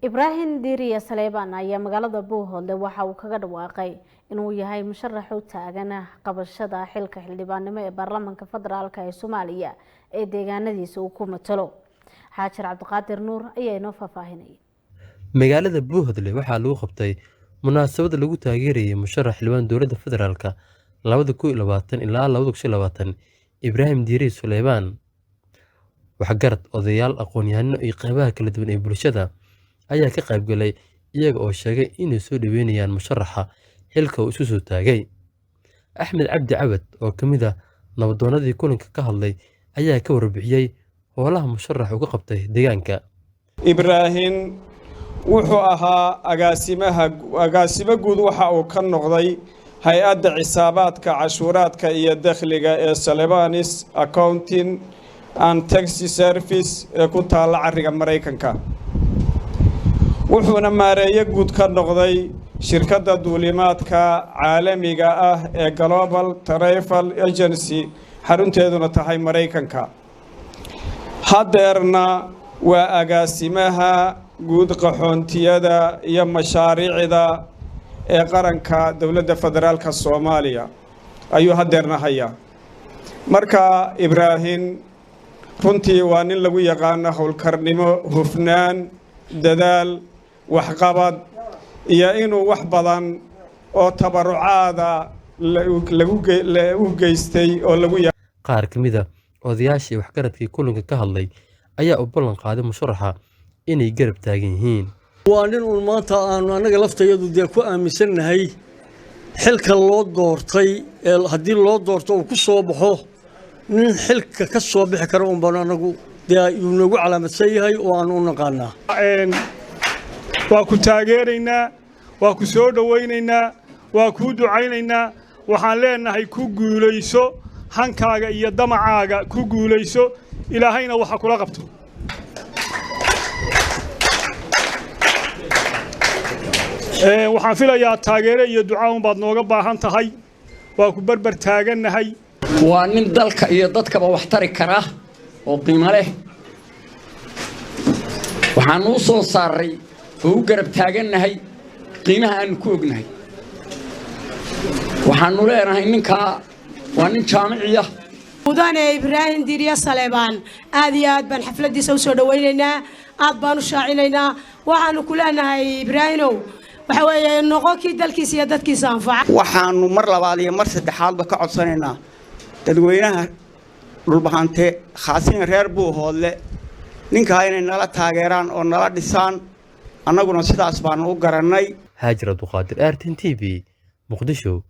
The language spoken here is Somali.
Ibrahim Diriya Saleebaan ayaa magaalada Buuhoodle waxa uu kaga dhawaaqay inuu yahay musharax u taagan qabashada xilka xildhibaannimo ee baarlamaanka federaalka ee Soomaaliya ee deegaanadiisa uu ku matalo. Xaajir Cabdiqaadir Nuur ayaa inoo faahfaahinay. Magaalada Buuhoodle waxaa lagu qabtay munaasabad lagu taageerayay musharax xildhibaan dowladda federaalka 2020 ilaa 2020 Ibrahim Diriya Saleebaan. Waxgarad odayaal aqoon-yahano iyo qaybaha kala duwan ee bulshada ayaa ka qayb galay iyaga oo sheegay inay soo dhaweynayaan musharaxa xilka uu isu soo taagay. Axmed Cabdi Cabad oo kamid ah nabadoonadii kulanka ka hadlay ayaa ka warbixiyay howlaha musharax uga qabtay deegaanka. Ibrahim wuxuu ahaa agaasimo guud waxa uu ka noqday hay-adda xisaabaadka cashuuraadka iyo dakhliga ee Saleebaanis Accounting and Tax Service ee ku taala cariga Mareykanka. wuxuuna maareeye guud ka noqday shirkadda duulimaadka caalamiga ah ee Global Travel Agency xarunteeduna tahay Mareykanka. Hadeerna waa agaasimaha guud qaxoontiyada iyo mashaariicda ee qaranka dowladda federaalka Soomaaliya ayuu hadeerna hayaa. Marka Ibrahim runtii waa nin lagu yaqaan howlkarnimo, hufnaan, dadaal, waxqabad iyo inuu wax badan oo tabarucaada lagu geystay oo lagu qaar kamida odayaashii waxgaradkii kulanka ka hadlay ayaa u ballan qaaday musharaxa inay garab taagan yihiin. waa nin uu maanta aanu anaga laftayadu ku aaminsanahay xilka loo doortay ee haddii loo doorto uu ku soo baxo nin xilka ka soo bixi kara un baan anagu uu nagu calaamadsan yahay oo aan u naqaanaa. waa ku taageeraynaa, waa ku soo dhawaynaynaa, waa ku ducaynaynaa. waxaan leenahay ku guulayso hankaaga iyo damacaaga, ku guulayso, ilaahayna waxa kula qabto. waxaan filayaa taageero iyo duca un baad nooga baahan tahay. waa ku barbar taagannahay. waa nin dalka iyo dadkaba wax tari kara oo qiimo leh. waxaan u soo saaray oo u garab taagannahay qiimaha aan ku ognahay. waxaanu leenahay ninkaa waa nin jaamiciya. mudane Ibrahim Diriya Saleebaan aad iyo aad baan xafladiisa u soo dhawaynaynaa, aad baan u shaacinaynaa. waxaanu ku leenahay Ibrahimow waxa weeye noqonkii dalkiisa iyo dadkiisa anfaca. waxaanu mar labaad iyo mar saddexaadba ka codsanaynaa dadweynaha dhulbahante khaasina reer Buuhoodle ninka inay nala taageeraan oo nala dhisaan, annaguna sidaas baan u garanay. Xaajir Cabdiqaadir, RTN TV, Muqdisho.